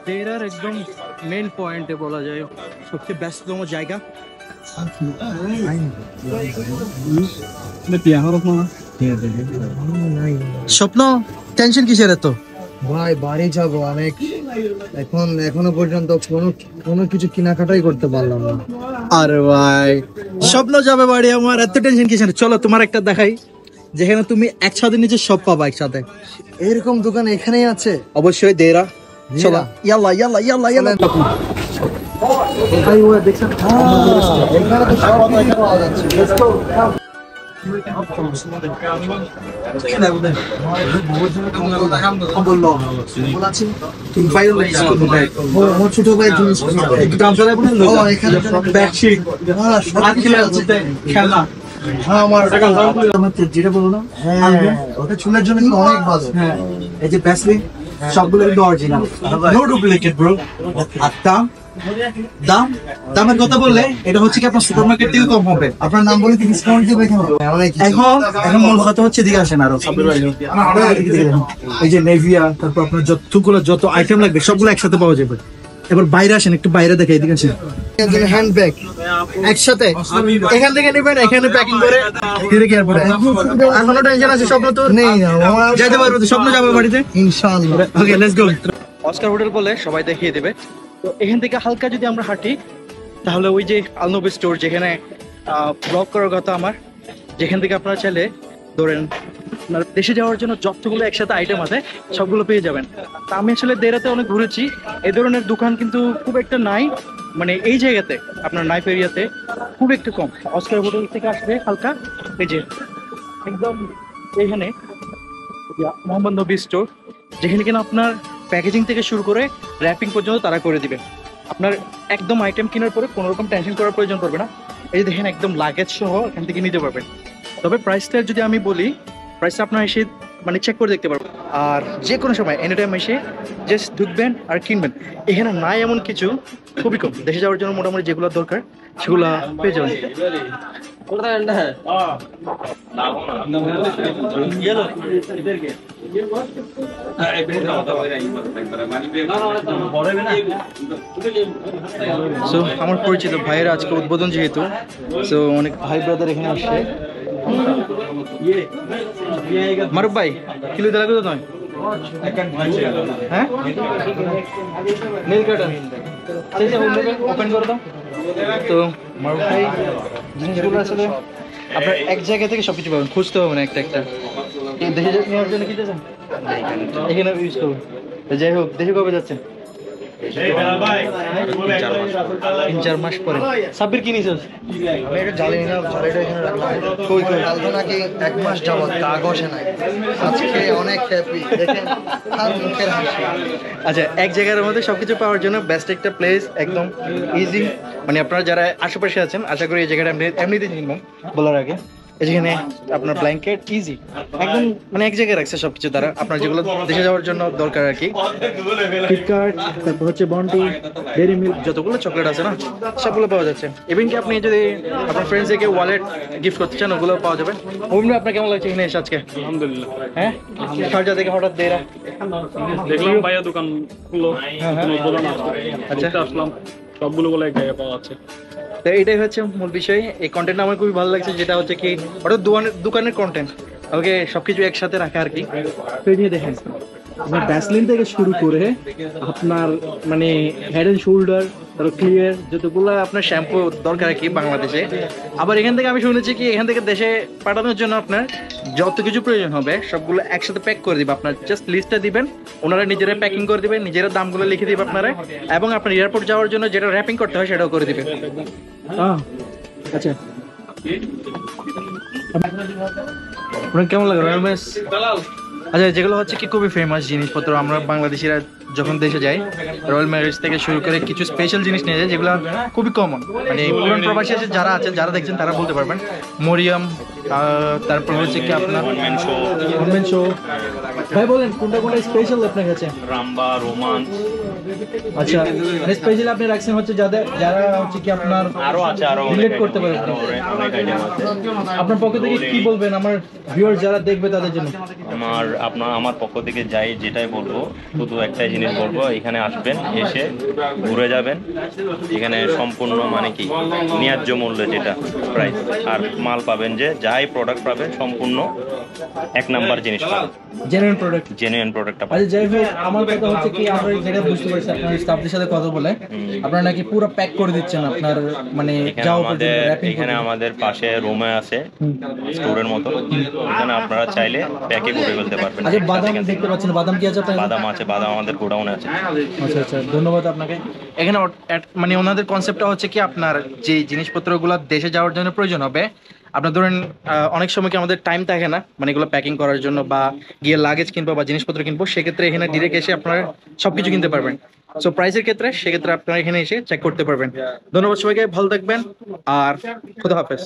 দেরার একদম মেন পয়েন্টে বলা যায় সবচেয়ে ব্যস্ততম জায়গা। স্বপ্ন টেনশন কিসের এত? ভাই বাড়ি যাবো অনেক, এখনো পর্যন্ত কোনো কিছু কেনাকাটাই করতে পারলাম না। আরে ভাই স্বপ্ন যাবে বাড়ি, আমার এত টেনশন কিসের? চলো তোমার একটা দেখাই যেখানে তুমি একসাথে নিচে সব পাবা একসাথে। এরকম দোকান এখানেই আছে? অবশ্যই দেরা। চলো ইয়াল্লা ইয়াল্লা ইয়াল্লা ইয়াল্লা। ভাই ওরা দেখছেন, এখানে তো সব কিছু পাওয়া যাচ্ছে। Let's go. ছোট ভাই জিনিস যেটা বলো না, ওটা চুলের জন্য কিন্তু অনেক ভালো। এই যে ব্যাসলিন সবগুলো কিন্তু অরিজিনাল, নো ডুপ্লিকেট ব্রো। আর দাম দামের কথা বললে এটা হচ্ছে কি আপনার সুপারমার্কেট থেকে কম হবে। আপনার নাম বলে কি ডিসকাউন্ট দেবে এখানে? এখন এখন মূল কথা হচ্ছে দিকে আসেন আরো এই যে নেভিয়া, তারপর আপনার যত আইটেম লাগবে সবগুলো একসাথে পাওয়া যাবে। এবার বাইরে আসেন, একটু বাইরে দেখে এদিকে আসেন। হ্যান্ড ব্যাগ একসাথে এখান থেকে নেবেন, এখানে প্যাকিং করে ফিরে কি এরপরে এখনো টেনশন আছে? স্বপ্ন তো নেই না, যেতে পারবো তো, স্বপ্ন যাবে বাড়িতে ইনশাআল্লাহ। Okay let's go. Oscar hotel বলে সবাই দেখিয়ে দেবে। তো এখান থেকে হালকা যদি আমরা হাঁটি তাহলে ওই যে আলনবী স্টোর, যেখানে ব্লগ করার কথা আমার, যেখান থেকে আপনারা চাইলে ধরেন দেশে যাওয়ার জন্য যতগুলো একসাথে আইটেম আছে সবগুলো পেয়ে যাবেন। তা আমি আসলে দেরাতে অনেক ঘুরেছি, এই ধরনের দোকান কিন্তু খুব একটা নাই, মানে এই জায়গাতে আপনার নাইফ এরিয়াতে খুব একটু কম। অস্কার হোটেল থেকে আসবে হালকা এই যে একদম এইখানে মোহাম্মদ নবী স্টোর, যেখানে কিনা আপনার প্যাকেজিং থেকে শুরু করে র্যাপিং পর্যন্ত তারা করে দিবে। আপনার একদম আইটেম কেনার পরে কোনো রকম টেনশন করার প্রয়োজন পড়বে না। এই যে দেখেন একদম লাগেজ সহ এখান থেকে নিতে পারবেন। তবে প্রাইসটা যদি আমি বলি, প্রাইসটা আপনার এসে মানে চেক করে দেখতে পারবেন। আর যে কোনো সময় এনি টাইম এসে জাস্ট ঢুকবেন আর কিনবেন। এখানে নাই এমন কিছু খুবই কম, দেশে যাওয়ার জন্য মোটামুটি যেগুলো দরকার সেগুলো পেয়ে যাবেন। সো আমার পরিচিত ভাইয়ের আজকে উদ্বোধন যেহেতু, সো অনেক ভাই ব্রাদার এখানে আসছে। মারুফ ভাই কিলো দিলা কত নয়? হ্যাঁ নীল কাটার ওপেন করে দাও। তো মারুফ ভাই জিনিসগুলো আসলে আপনার এক জায়গা থেকে সবকিছু পাবেন, খুঁজতে হবে না একটা একটা। দেশে নেওয়ার জন্য কি চাচ্ছেন এখানে ইউজ করুন। যাই হোক, দেশে কবে যাচ্ছেন? 3-4 মাস পরে। সাব্বির কি নিছিস? আমি এটা জানি না, জালিটা এখানে রাখলাম। কালকে নাকি 1 মাস যাবত কাগজে নাই, আজকে অনেক হ্যাপি দেখেন তার মুখের হাসি। আচ্ছা, এক জায়গার মধ্যে সবকিছু পাওয়ার জন্য বেস্ট একটা প্লেস, একদম ইজি। মানে আপনারা যারা আশেপাশে আছেন আশা করি এই জায়গাটা এমনিতেই চিনবেন বলার আগে। যেখানে আপনার ব্ল্যাঙ্কেট ইজি একদম মানে এক জায়গায় রাখছে সবকিছু দ্বারা আপনার যেগুলো দেশে যাওয়ার জন্য দরকার আর কি। ফ্লিপকার্ট, তারপর হচ্ছে বন্টি, ডেইরি মিল্ক, যতগুলো চকলেট আছে না সবগুলো পাওয়া যাচ্ছে। ইভেন কি আপনি যদি আপনার ফ্রেন্ডসকে ওয়ালেট গিফট করতে চান ওগুলো পাওয়া যাবে। অভিনয় আপনার কেমন লাগছে এখানে এসে আজকে? আলহামদুলিল্লাহ। হ্যাঁ, শারজা থেকে হঠাৎ দেরা দেখলাম ভাইয়া দোকান খুললো, আচ্ছা আসলাম, সবগুলো বলে এক জায়গায় পাওয়া যাচ্ছে। তো এইটাই হচ্ছে মূল বিষয়। এই কন্টেন্ট আমার খুবই ভালো লাগছে, যেটা হচ্ছে কি ওটা দোকানের কন্টেন্ট, ওকে সবকিছু একসাথে রাখা আর কি। দেখেন আপনার ভ্যাসলিন থেকে শুরু করে আপনার মানে হেড এন্ড শোল্ডার, তারপর ক্লিয়ার, যতগুলো আপনার শ্যাম্পু দরকার আর কি বাংলাদেশে। আবার এখান থেকে আমি শুনেছি কি এখান থেকে দেশে পাঠানোর জন্য আপনার যত কিছু প্রয়োজন হবে সবগুলো একসাথে প্যাক করে দিবে। আপনার জাস্ট লিস্টটা দিবেন, ওনারা নিজেরা প্যাকিং করে দিবেন, নিজেরা দামগুলো লিখে দিবে আপনারা, এবং আপনার এয়ারপোর্ট যাওয়ার জন্য যেটা র্যাপিং করতে হয় সেটাও করে দিবে। আচ্ছা, আপনার কেমন লাগে রয়্যাল মেস? আচ্ছা, যেগুলো হচ্ছে কি খুবই ফেমাস জিনিসপত্র, আমরা বাংলাদেশিরা যখন দেশে যাই রয়্যাল ম্যারেজ থেকে শুরু করে কিছু স্পেশাল জিনিস নিয়ে যায় যেগুলো খুবই কমন, মানে পুরান প্রবাসী আছে যারা আছেন, যারা দেখছেন তারা বলতে পারবেন। মরিয়াম, তারপর হচ্ছে কি আপনার কনভেন্ট শো। ভাই বলেন কোনটা কোনটা স্পেশাল আপনার কাছে? রাম্বা, রোমান্স। আচ্ছা, স্পেশাল আপনি রাখছেন হচ্ছে যারা হচ্ছে কি আপনার আরো আছে, আরো রিলেট করতে পারবেন। অনেক আইটেম আছে। আপনার পক্ষ থেকে কি বলবেন আমার ভিউয়ার যারা দেখবে তাদের জন্য? আমার পক্ষ থেকে যাই যেটাই বলবো, শুধু একটাই জিনিস বলবো, এখানে আসবেন, এসে ঘুরে যাবেন। এখানে সম্পূর্ণ মানে কি ন্যায্য মূল্য যেটা প্রাইস, আর মাল পাবেন যে যাই প্রোডাক্ট পাবেন সম্পূর্ণ এক নাম্বার জিনিস পাবেন, জেনুইন প্রোডাক্ট। জেনুইন প্রোডাক্টটা পাবেন। আচ্ছা যাই হোক, আমার কথা হচ্ছে কি, আমরা যেটা বুঝতে পারছি আপনার স্টাফদের সাথে কথা বলে আপনারা নাকি পুরো প্যাক করে দিচ্ছেন আপনার মানে এখানে যাও আমাদের পর্যন্ত wrapping এখানে পর্যন্ত। আমাদের পাশে রুমে আছে স্টোরের মতো, এখানে আপনারা চাইলে প্যাকে করে ফেলতে পারবেন। আচ্ছা বাদাম দেখতে পাচ্ছেন, বাদাম কি আছে আপনার? বাদাম আছে, বাদাম আমাদের গোডাউনে আছে। আচ্ছা আচ্ছা, ধন্যবাদ আপনাকে। এখানে মানে ওনাদের কনসেপ্টটা হচ্ছে কি, আপনার যে জিনিসপত্রগুলো দেশে যাওয়ার জন্য প্রয়োজন হবে, আপনার ধরেন অনেক সময় কি আমাদের টাইম থাকে না মানে এগুলো প্যাকিং করার জন্য, বা গিয়ে লাগেজ কিনবো বা জিনিসপত্র কিনবো, সেক্ষেত্রে এখানে ডিরেক্ট এসে আপনারা সবকিছু কিনতে পারবেন। সো প্রাইসের ক্ষেত্রে সেক্ষেত্রে আপনারা এখানে এসে চেক করতে পারবেন। ধন্যবাদ সবাইকে, ভালো থাকবেন আর খোদা হাফেজ।